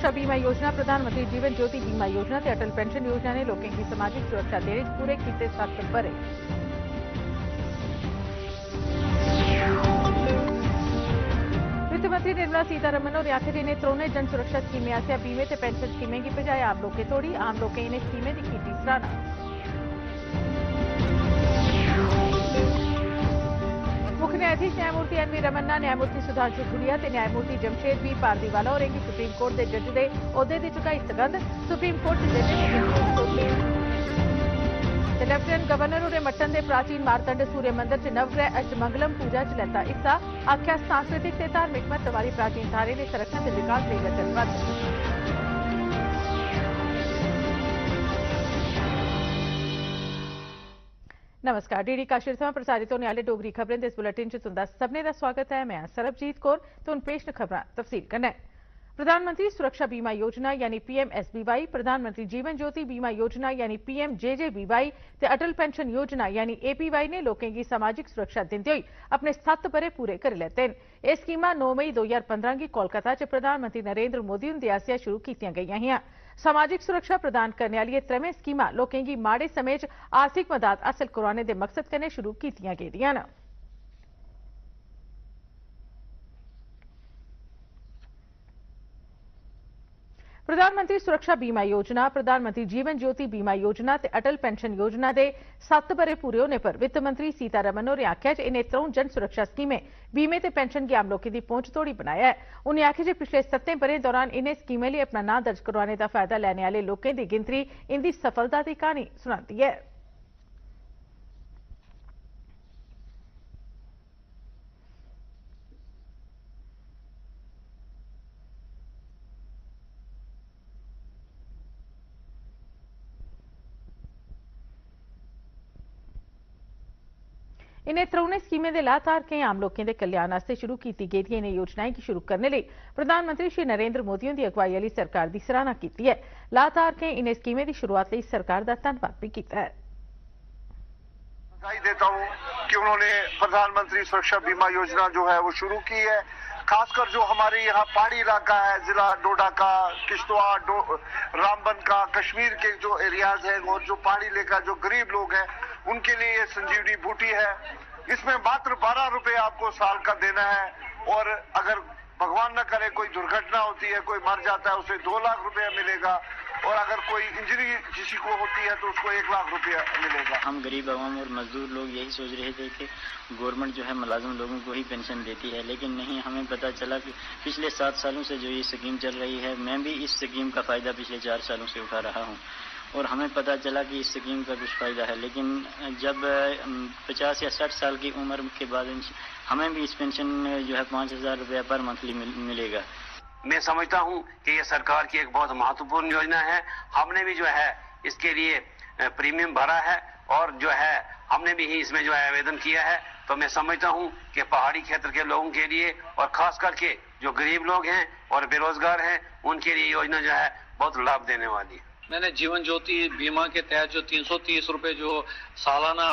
सुरक्षा बीमा योजना, प्रधानमंत्री जीवन ज्योति बीमा योजना ते अटल पेंशन योजना ने लोगों की सामाजिक सुरक्षा देने पूरे किए 7 बरे। वित्त मंत्री निर्मला सीतारमण और आखिर इन्हें त्रोने जन सुरक्षा स्कीमें आसिया बीमे ते पेंशन स्कीमें की बजाय आम लोगों तोड़ी, आम लोग इन्हें स्कीमें की सराहना। मुख्य न्यायाधीश न्यायमूर्ति एन वी रमन्ना, न्यायमूर्ति सुधांशु धुलिया ते न्यायमूर्ति जमशेद बी पारदीवाला और सुप्रीम कोर्ट के जज के ओहदे की चुकाई सगंध। सुप्रीम कोर्ट लेफ्टिनेंट गवर्नर और मट्टन के प्राचीन मारतंड सूर्य मंदिर च नवग्रह अष्टमंगलम पूजा च लैता हिस्सा, आख्या सांस्कृतिक ते धार्मिक महत्व वाली प्राचीन थारे के संरक्षण ते विकास लई वचनबद्ध। नमस्कार, डीडी काशिर थमां प्रसारित होने वाले डोगरी खबरें दे इस बुलेटिन च तुंदा सभनें दा स्वागत है। मैं सरबजीत कौर ते हुण पेश न खबरां तफसील कन्नै। प्रधानमंत्री सुरक्षा बीमा योजना यानी PMSBY, प्रधानमंत्री जीवन ज्योति बीमा योजना यानी PMJJBY ते अटल पेंशन योजना यानी APY ने लोगों की सामाजिक सुरक्षा दिंदे होई अपने 7 बरे पूरे कर लैते न। यह स्कीमां 9 मई 2015 की कोलकाता च प्रधानमंत्री नरेंद्र मोदी हुंदे आसेआ शुरू कीतियां गईयां हियां। सामाजिक सुरक्षा प्रदान करने वाली त्रैवें स्कीमां लोगों की माड़े समय च आर्थिक मदद हासिल करवाने के मकसद कन्नै शुरू कीतियां गेदियां न। प्रधानमंत्री सुरक्षा बीमा योजना, प्रधानमंत्री जीवन ज्योति बीमा योजना ते अटल पेंशन योजना के 7 बरे पूरे होने पर वित्त मंत्री सीतारमण होरें आख्या इन्हें 3 जन सुरक्षा स्कीमें बीमे ते पेंशन की आम लोगों की पहुंच तोड़ी बनाया है। उन्हें आख्या पिछले 7 बरे दौरान इन्हें स्कीमें लिए अपना नाम दर्ज करवाने का फायदा लेने वाले लोगों की गिनतरी इनकी सफलता की कहानी सुनाती है। इन्हें त्रोने स्कीमें के लाधारकें आम लोगों के कल्याण वास्ते शुरू की गई इन्हें योजनाएं की शुरू करने लिए प्रधानमंत्री श्री नरेंद्र मोदी की अगवाई वाली सरकार की सराहना की है। लाधारकें इन्हें स्कीमें की शुरुआत लिए सरकार का धन्यवाद भी किया है। बधाई देता हूं कि उन्होंने प्रधानमंत्री सुरक्षा बीमा योजना जो है वो शुरू की है। खासकर जो हमारे यहाँ पहाड़ी इलाका है, जिला डोडा का, किश्तवाड़, रामबन का, कश्मीर के जो एरियाज है और जो पहाड़ी इलाका जो गरीब लोग हैं उनके लिए ये संजीवनी बूटी है। इसमें मात्र 12 रुपए आपको साल का देना है और अगर भगवान न करे कोई दुर्घटना होती है, कोई मर जाता है, उसे 2 लाख रुपया मिलेगा और अगर कोई इंजरी किसी को होती है तो उसको 1 लाख रुपया मिलेगा। हम गरीब आवाम और मजदूर लोग यही सोच रहे थे कि गवर्नमेंट जो है मुलाजिम लोगों को ही पेंशन देती है, लेकिन नहीं, हमें पता चला कि पिछले 7 सालों से जो ये स्कीम चल रही है, मैं भी इस स्कीम का फायदा पिछले 4 सालों से उठा रहा हूँ और हमें पता चला कि इस स्कीम का कुछ फायदा है। लेकिन जब 50 या 60 साल की उम्र के बाद हमें भी इस पेंशन जो है 5,000 रुपया पर मंथली मिलेगा। मैं समझता हूं कि ये सरकार की एक बहुत महत्वपूर्ण योजना है। हमने भी जो है इसके लिए प्रीमियम भरा है और जो है हमने भी इसमें जो है आवेदन किया है। तो मैं समझता हूं कि पहाड़ी क्षेत्र के लोगों के लिए और खास करके जो गरीब लोग हैं और बेरोजगार हैं उनके लिए योजना जो है बहुत लाभ देने वाली है। मैंने जीवन ज्योति बीमा के तहत जो 330 रुपए जो सालाना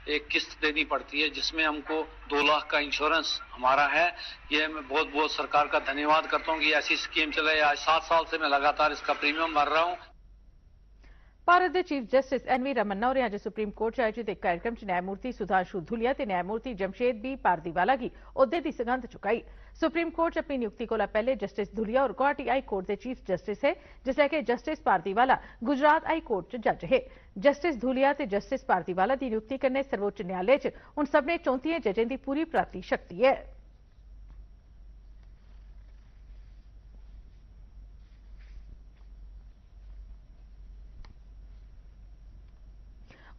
एक किस्त देनी पड़ती है, जिसमें हमको 2 लाख का इंश्योरेंस हमारा है। ये मैं बहुत बहुत सरकार का धन्यवाद करता हूँ कि ऐसी स्कीम चले। आज 7 साल से मैं लगातार इसका प्रीमियम भर रहा हूँ। भारत के chief justice N V Ramana और आज सुप्रीम कोर्ट च आयोजित एक कार्यक्रम च न्यायमूर्ति सुधांशु धुलिया ते न्यायमूर्ति जमशेद बी पारदीवाला की ओहदे की सगंध चुकाई। सुप्रीम कोर्ट च अपनी नियुक्ति कोला पहले जस्टिस धुलिया और गुवाहाटी हाई कोर्ट के चीफ जस्टिस है, जिसलै कि justice Pardiwala Gujarat high court च जज है। जस्टिस धुलिया ते जस्टिस पारदीवाला की नियुक्ति कन्नै सर्वोच्च न्यायालय च हुण सभनें 34 जजें की पूरी प्राप्ति शक्ति है।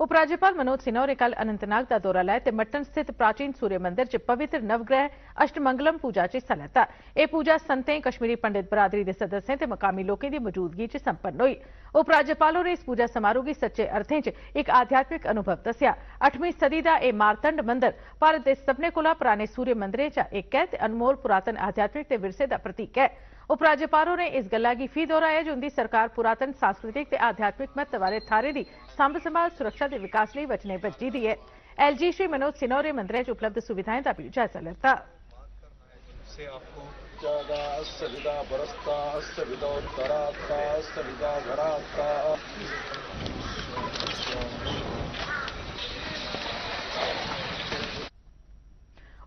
उपराज्यपाल मनोज सिन्हा ने कल अनंतनाग का दौरा लाया ते मट्टन स्थित प्राचीन सूर्य मंदिर च पवित्र नवग्रह अष्टमंगलम पूजा च हिस्सा लैता। यह पूजा संतें, कश्मीरी पंडित बरादरी के सदस्यों ते मकामी लोगों की मौजूदगी च संपन्न हुई। उपराज्यपाल ने इस पूजा समारोह की सच्चे अर्थें च एक आध्यात्मिक अनुभव दस्या। 8वीं सदी का यह मारतंड मंदिर भारत के सभनें कोला पुराने सूर्य मंदिरें चा एक है ते अनमोल पुरातन आध्यात्मिक ते विरसे का प्रतीक है। उपराज्यपाल ने इस गल्ला की फी दोहराया जो उनकी सरकार पुरातन सांस्कृतिक ते आध्यात्मिक महत्व वाले थारे की सांभ संभाल सुरक्षा के विकास लिए वचनबद्ध दी है। LG श्री मनोज सिन्हा ने मंदिर उपलब्ध सुविधाएं का भी जायजा लिया। से आपको सविता परस्ता सवितोत्तरात्ता सविता घरात्ता।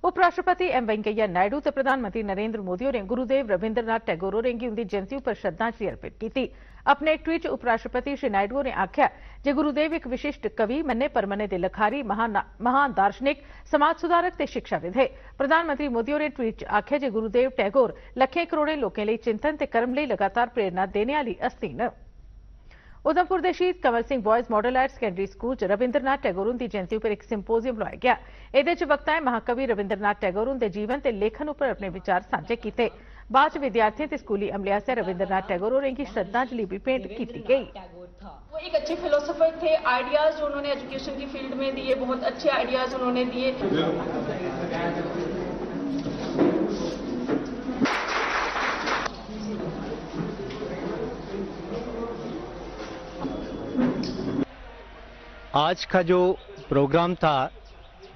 उपराष्ट्रपति एम वेंकैया नायडू ते प्रधानमंत्री नरेंद्र मोदी होरें गुरुदेव रविंद्रनाथ टैगोर होरें गी उंदी जयंती उप्पर श्रद्धांजलि अर्पित कीती। अपने एक ट्वीट च उपराष्ट्रपति श्री नायडू होरें आख्या जे गुरुदेव एक विशिष्ट कवि, मन्ने परमन्ने दे लखारी, महान दार्शनिक, समाज सुधारक ते शिक्षाविद है। प्रधानमंत्री मोदी होरें ट्वीट च आख्या जे गुरुदेव टैगोर लखें करोड़ें लोकें लेई चिंतन ते कर्म लेई लगातार प्रेरणा देने आली हस्ती न। उधमपुर दे शहीद Kanwal Singh boys model higher secondary school च रविंद्रनाथ टैगोर उंदी जयंती उप्पर एक सिंपोजियम लोआया गया। एदे च वक्ताएं महाकवि रविंद्रनाथ टैगोर उंदे जीवन ते लेखन उप्पर अपने विचार सांझे कीते। बाद च विद्यार्थियों ते स्कूली अमले आसेआ रविंद्रनाथ टैगोर होरें गी श्रद्धांजलि भी भेंट की गई। वो एक अच्छे फिलोसोफर थे। आइडियाज जो उन्होंने एजुकेशन की फील्ड में दिए, बहुत अच्छे आइडियाज उन्होंने दिए। आज का जो प्रोग्राम था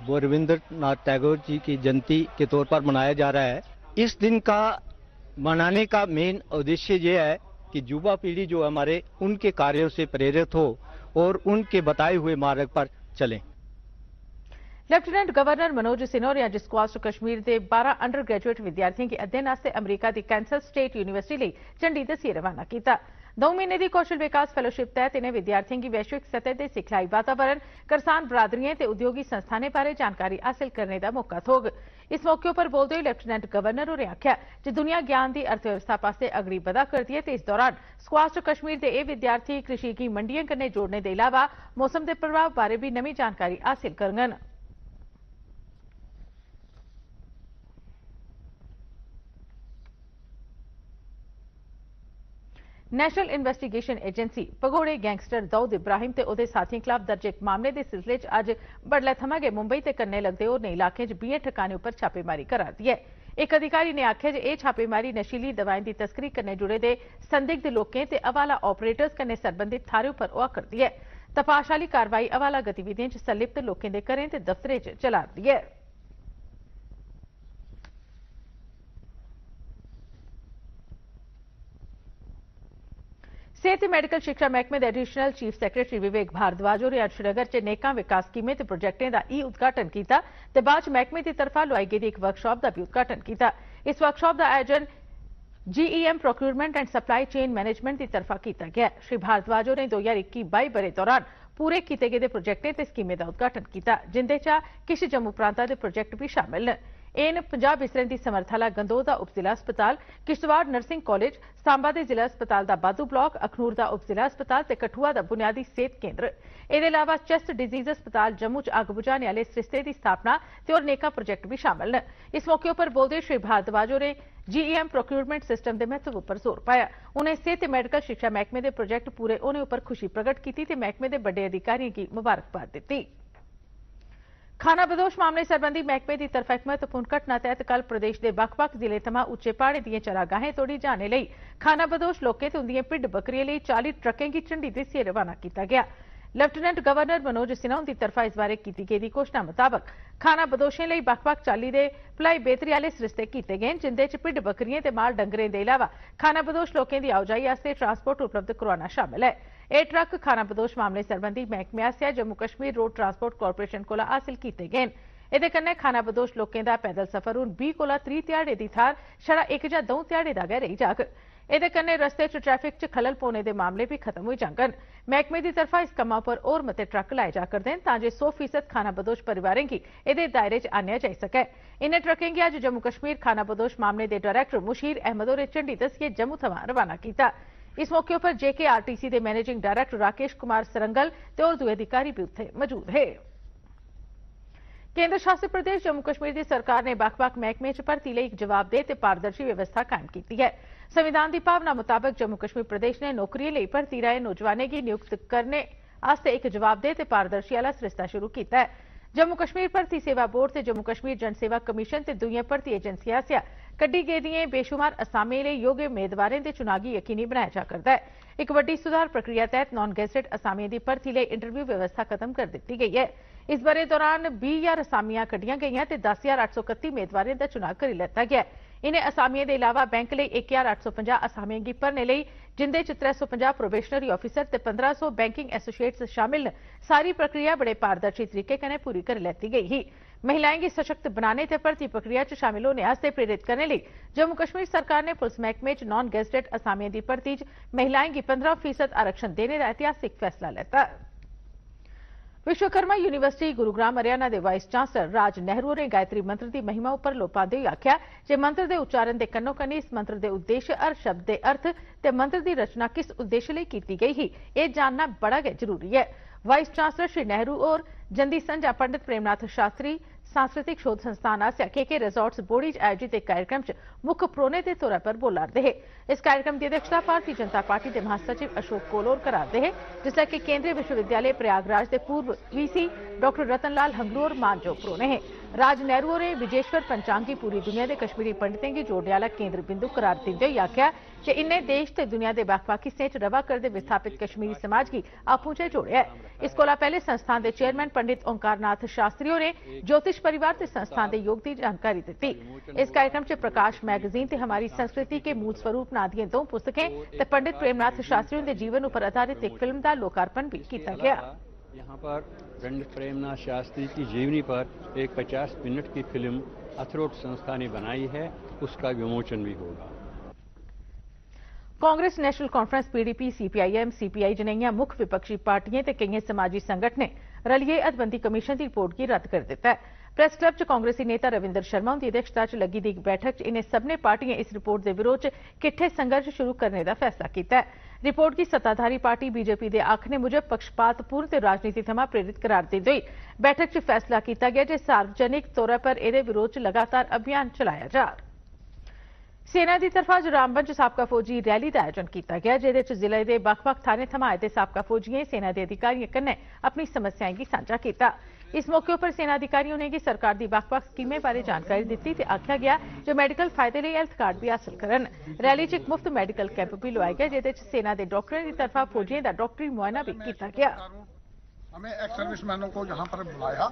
वो रविंद्रनाथ टैगोर जी की जयंती के तौर पर मनाया जा रहा है। इस दिन का मनाने का मेन उद्देश्य ये है कि युवा पीढ़ी जो हमारे उनके कार्यों से प्रेरित हो और उनके बताए हुए मार्ग पर चलें। लेफ्टिनेंट गवर्नर मनोज सिन्हा होरें अज्ज स्क्वाश टू कश्मीर के 12 अंडर ग्रेजुएट विद्यार्थियों के अध्ययन वास्ते अमरीका की कैंसस स्टेट यूनिवर्सिटी लिए झंडी दस्सिए रवाना किया। 2 महीने की कौशल विकास फेलोशिप तहत इन्हें विद्यार्थियों की वैश्विक सतह के सिखलाई वातावरण, करसान बरादरियों ते उद्योगी संस्थानें बारे जानकारी हासिल करने का मौका थोग। इस मौके पर बोलते हुए लेफ्टिनेंट गवर्नर होरें आख्या जे दुनिया ज्ञान की अर्थव्यवस्था पासे अगड़ी बधा करती है। इस दौरान स्क्वाश टू कश्मीर के विद्यार्थी कृषि की मंडियों कन्नै जोड़ने के अलावा मौसम के प्रभाव बारे भी नवी जानकारी हासिल करगन। नेशनल इन्वेस्टिगेशन एजेंसी भगोड़े गैंगस्टर दाऊद इब्राहिम ते ओदे साथियों खिलाफ दर्ज एक मामले के सिलसिले च अज बडलै थमां गै मुंबई ते कन्नै लगदे होरनें इलाकें च 20 ठिकाने उपर छापेमारी करा दी है। एक अधिकारी ने आख्या जे यह छापेमारी नशीली दवाएं की तस्करी कन्नै जुड़े दे संदिग्ध लोकें ते हवाला ऑपरेटर्स कन्नै सरबंधित थाहरें उपर होआ करदी है। तपाश आह्ली कार्रवाई हवाला गतिविधियों च संलिप्त लोकें दे घरें ते दफ्तरें च चला दी है। सेहत ते मेडिकल शिक्षा महकमे के एडिशनल चीफ सैक्रटरी विवेक भारद्वाज होरें अज्ज श्रीनगर च नेकां विकास स्कीमें ते प्रोजेक्टें का ई उद्घाटन किया ते बाद च महकमे की तरफा लोआई गेदी एक वर्कशॉप का भी उद्घाटन किया। इस वर्कशॉप का आयोजन GEM procurement and supply chain management की तरफा किया गया। श्री भारद्वाज होरें 2021-22 बरे दौरान पूरे किए गए प्रोजेक्टें ते स्कीमें का उद्घाटन किया, जिंदे चा किश जम्मू प्रांता के प्रोजेक्ट भी शामिल न। एन 50 बिस्तरें की समर्थ आह्ला गंदोह का उप जिला अस्पताल, किश्तवाड़ नर्सिंग कॉलेज, सांबा के जिला अस्पताल का बादू ब्लॉक, अखनूर का उप जिला अस्पताल ते कठुआ का बुनियादी सेहत केंद्र। इसके अलावा चेस्ट डिजीज अस्पताल जम्मू च अग बुझाने वाले सरिस्ते की स्थापना ते होर नेका प्रोजेक्ट भी शामिल न। इस मौके पर बोलते श्री भारद्वाज होरें GEM प्रोक्यूरमेंट सिस्टम के महत्व पर जोर पाया। उन्हें सेहत ते मेडिकल शिक्षा महकमे के प्रोजेक्ट पूरे होने पर खुशी प्रगट की ते महकमे के बड़े अधिकारियों की मुबारकबाद दी। खाना बदोश मामले संबंधी महकमे की तरफा एक महत्वपूर्ण घटना तहत कल प्रदेश के बक्ख-बक्ख जिले थमां उच्चे पहाड़े दी चरागाहें तोड़ी जाने लई खाना बदोश लोकें ते उंदियां भिड्ड बकरियां लई 40 ट्रकें की झंडी दस्सिए रवाना किया गया। लेफ्टिनेंट गवर्नर मनोज सिन्हा की तरफा इस बारे की गई घोषणा मुताबक खाना बदोशें लई बक्ख-बक्ख चाल्ली दे भलाई बेहतरी आह्ले सरिस्ते कीते गए, जिंदे च भिड्ड बकरियां ते माल डंगरें दे इलावा खाना बदोश लोकें की आओजाई आस्ते ट्रांसपोर्ट उपलब्ध करवाना शामिल है। यह ट्रक खाना बदोश मामले संबंधी महकमे आस्सेआ Jammu Kashmir road transport corporation Cola हासिल कीते गए। इहदे कन्नै खाना बदोश लोकें दा पैदल सफर हुण 20 कोला 30 ध्याड़े की थार छड़ा 1 जां 2 ध्याड़े दा गै रेही जाग। इहदे कन्नै रस्ते च ट्रैफिक च खलल पौने के मामले भी खत्म हो जाङन। महकमे की तरफा इस कम्मा पर होर मते ट्रक लाए जा करदे न तां जे 100% खाना बदोश परिवारें गी इहदे दायरे च आह्नेआ जाई सकै। इन्हें ट्रकें गी अज्ज जम्मू कश्मीर खाना बदोश मामले के डायरैक्टर मुशीर अहमद होरें झंडी दस्सिए जम्मू थमां रवाना किया। इस मौके पर JKRTC के मैनेजिंग डायरैक्टर राकेश कुमार सरंगल ते होर दुए अधिकारी भी उत्थे मौजूद है। केंद्र शासित प्रदेश जम्मू कश्मीर की सरकार ने बक्ख-बक्ख महकमे च भर्ती लई एक जवाबदेह ते पारदर्शी व्यवस्था कायम की है। संविधान की भावना मुताबक जम्मू कश्मीर प्रदेश ने नौकरियों लई भर्ती राहें नौजवानों की नियुक्त करने आस्ते एक जवाबदेह ते पारदर्शी आह्ला सरिस्ता शुरू किया है। जम्मू कश्मीर भर्ती सेवा बोर्ड ते जम्मू कश्मीर जन सेवा कमीशन ते दुईयां भर्ती एजेंसियां आस्सेआ कड्ढी गेदियें बेशुमार असामियें लेई योग्य मेदवारें दे चुनाव गी यकीनी बनाया जा करदा है। एक वड्डी सुधार प्रक्रिया तहत नॉन गैजेटेड असामियें दी भर्ती लेई इंटरव्यू व्यवस्था खत्म कर दी गई है। इस बरे दौरान 20,000 असामियां कड्ढियां गईयां ते 10,831 मेदवारें दा चुनाव करी लैता गया। इन्हें असामियों के इलावा बैंक लिए 1850 असामियों की भरने लिए जिंदे 350 प्रोबेशनरी ऑफिसर ते 1500 बैंकिंग एसोसिएट्स शामिल न। सारी प्रक्रिया बड़े पारदर्शी तरीके कने पूरी कर लेती गई ही। महिलाएं की सशक्त बनाने ते भर्ती प्रक्रिया च शामिल होने वास्ते प्रेरित करने लिए जम्मू कश्मीर सरकार ने पुलिस महकमे च नॉन गेजेटेड असामियों की भर्ती च महिलाएं की 15% आरक्षण देने का ऐतिहासिक फैसला लेता। विश्वकर्मा यूनिवर्सिटी गुरुग्राम हरियाणा के वाइस चांसलर राज नेहरू ने गायत्री मंत्र की महिमा उपर लो पाते हुए आख्या जे मंत्र के उच्चारण के कन्नो कन्नी इस मंत्र के उद्देश्य हर शब्द के अर्थ ते मंत्र की रचना किस उद्देश्य लिए की गई ही यह जानना बड़ा गै जरूरी है। वाइस चांसलर श्री नेहरू और जंदी संजा पंडित प्रेमनाथ शास्त्री सांस्कृतिक शोध संस्थान आसिया के रिजॉर्ट्स बोड़ी आयोजित एक कार्यक्रम च मुख्य परौने के तौर पर बोला रहे। इस कार्यक्रम की अध्यक्षता भारतीय जनता पार्टी के महासचिव अशोक कोलोर करा रहे, जिससे कि केंद्रीय विश्वविद्यालय प्रयागराज के पूर्व वीसी डॉक्टर रतनलाल हंगलूर मानजो परौने है। राज नेहरू ने विजेश्वर पंचांग की पूरी दुनिया के कश्मीरी पंडितें की जोड़ने वाला केंद्र बिंदु करार देते हुए आख्या कि इन्हें देश ते दुनिया के बक्ख-बक्ख हिस्सें च रवा करते विस्थापित कश्मीरी समाज की आपू च जोड़िया है। इस कोला पहले संस्थान के चेयरमैन पंडित ओंकारनाथ शास्त्री ने ज्योतिष परिवार के संस्थान के योग की जानकारी दी। इस कार्यक्रम च प्रकाश मैगजीन ते हमारी संस्कृति के मूल स्वरूप ना दी 2 पुस्तकें ते पंडित प्रेमनाथ शास्त्री के जीवन पर आधारित एक फिल्म का लोकार्पण भी किया गया। यहाँ पर पंडित प्रेमनाथ शास्त्री की जीवनी पर एक 50 मिनट की फिल्म अथरोट संस्था ने बनाई है, उसका विमोचन भी होगा। Congress National Conference PDP CPIM CPI जनेहियां मुख्य विपक्षी पार्टियां ते कई समाजी संगठनें रलिए हदबंदी कमीशन की रिपोर्ट की रद्द कर दिता है। प्रेस क्लब च कांग्रेसी नेता रविंदर शर्मा की अध्यक्षता च लगी दी एक बैठक च इन्हें सबने पार्टियां इस रिपोर्ट के विरोध च किट्ठे संघर्ष शुरू करने का फैसला किया है। रिपोर्ट की सत्ताधारी पार्टी बीजेपी के आखने मुजब पक्षपातपूर्ण ते राजनीति थमां प्रेरित करार देते हुए बैठक च फैसला किया गया जे सार्वजनिक तौर पर इहदे विरोध च लगातार अभियान चलाया जा। सेना की तरफा च रामबन च साबका फौजी रैली का आयोजन किया गया, जिहदे च जिले के बक्ख-बक्ख थाने थमां आए दे साबका फौजियों सेना के अधिकारियों कन्नै अपनी समस्याएं की सांझा किया। इस मौके पर सेना अधिकारियों ने सरकार की बक्ख-बक्ख स्कीमें बारे जानकारी दी ते आख्या गया जो मेडिकल फायदे लिए हेल्थ कार्ड भी हासिल करन। रैली च एक मुफ्त मेडिकल कैंप भी लवाया गया, जिहदे च सेना के डॉक्टरों की तरफा फौजियों का डॉक्टरी मुआयना भी किया गया। हमें एक्स सर्विसमैनों को यहाँ पर बुलाया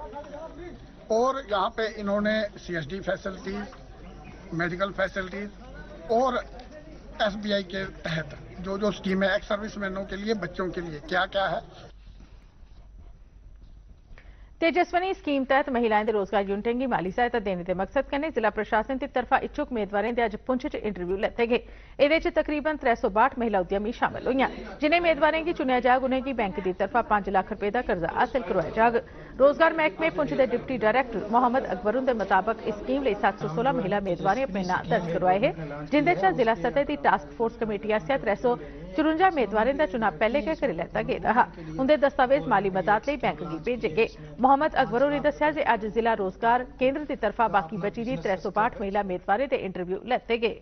और यहाँ पे इन्होंने CSD फैसिलिटीज, मेडिकल फैसिलिटीज और SBI के तहत जो जो स्कीम है एक्स सर्विसमैनों के लिए, बच्चों के लिए क्या क्या है। तेजस्वनी स्कीम तहत महिलाएं रोजगार यूनिटें की माली सहायता देने के मकसद कन्नै जिला प्रशासन की तरफा इच्छुक उम्मीदवारों के अज पुंछ च इंटरव्यू लैते गए। इहदे तकरीबन 362 महिला उद्यमी शामिल हुई। जिन्हें उम्मीदवारों की चुनिया जाग उन्हें की बैंक की तरफा 5 लाख रुपए का कर्जा हासिल करवाया जाग। रोजगार महकमे पुंछ के डिप्टी डायरैक्टर मोहम्मद अकबरुन के मुताबिक इस स्कीम लिए 716 महिला उम्मीदवार अपने नाम दर्ज करवाए हैं, जिंदे च जिला सतह की टास्क फोर्स कमेटी आसिया 354 उम्मीदवारों का चुनाव पहले गै करी लैता गया रहा। उनके दस्तावेज माली मदद लिए बैंक की भेजे गए। मोहम्मद अकबरों ने दस्सिया जे अज जिला रोजगार केंद्र की तरफा बाकी बची दी 362 महिला उम्मीदवारों के इंटरव्यू लैते गए।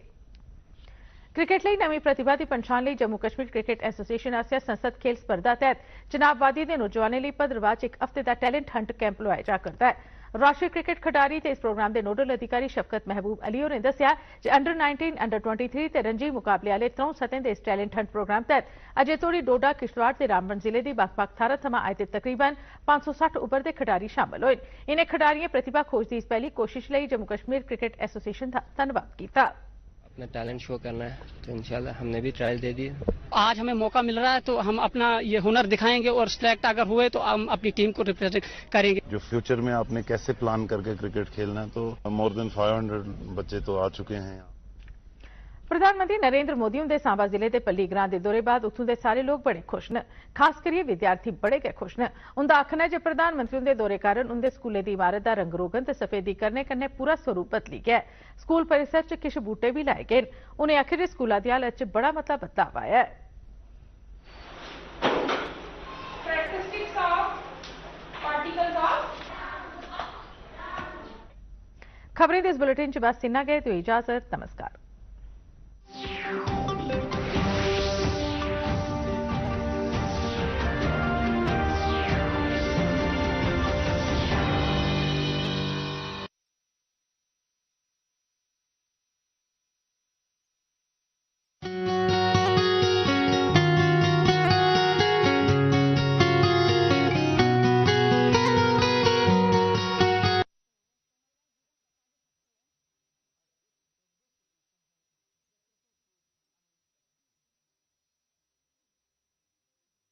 क्रिकेट लिए नवी प्रतिभा की पछाण लिए जम्मू कश्मीर क्रिकेट एसोसीएशन आसिया संसद खेल स्पर्धा तहत चनाब वादी के नौजवानों लिए भद्रवाह च एक हफ्ते का टैलेंट हंट कैंप लवाया जा करता है। राष्ट्रीय क्रिकेट खिडारी ते इस प्रोग्राम के नोडल अधिकारी शफकत महबूब अली ने दस्सिया जे अंडर 19, अंडर 23 ते रणजी मुकाबले वाले 3 सतह के इस टैलेंट हंट प्रोग्राम तहत अजे तोड़ी डोडा, किश्तवाड़ ते रामबन जिले की बक्ख-बक्ख थाहरां थमां आए ते तकरीबन 560 उभरदे खिडारी शामिल हुए। इन्हें खिडारियों प्रतिभा खोज की इस पहली कोशिश लिए जम्मू कश्मीर क्रिकेट एसोसीएशन का धन्यवाद किया। अपना टैलेंट शो करना है तो इंशाल्लाह हमने भी ट्रायल दे दी। आज हमें मौका मिल रहा है तो हम अपना ये हुनर दिखाएंगे और सिलेक्ट अगर हुए तो हम अपनी टीम को रिप्रेजेंट करेंगे। जो फ्यूचर में आपने कैसे प्लान करके क्रिकेट खेलना है, तो मोर देन 500 बच्चे तो आ चुके हैं। प्रधानमंत्री नरेंद्र मोदी उनके सांबा जिले के पल्ली ग्रां के दौरे बाद उत्थों के सारे लोग बड़े खुश न, खास करिए विद्यार्थी बड़े गै खुश न। उनका आखना है जो प्रधानमंत्री उनके दौरे कारण उनके स्कूले की इमारत का रंग रोगन ते सफेदी करने कन्नै पूरा स्वरूप बदली गया है। स्कूल परिसर च किश बूटे भी लाए गए। उन्हें आखिर जे स्कूलों की हालत च बड़ा मतलब बदलाव आया है। खबरें इस बुलेटिन च बस इन्ना गए तो इजाजत, नमस्कार।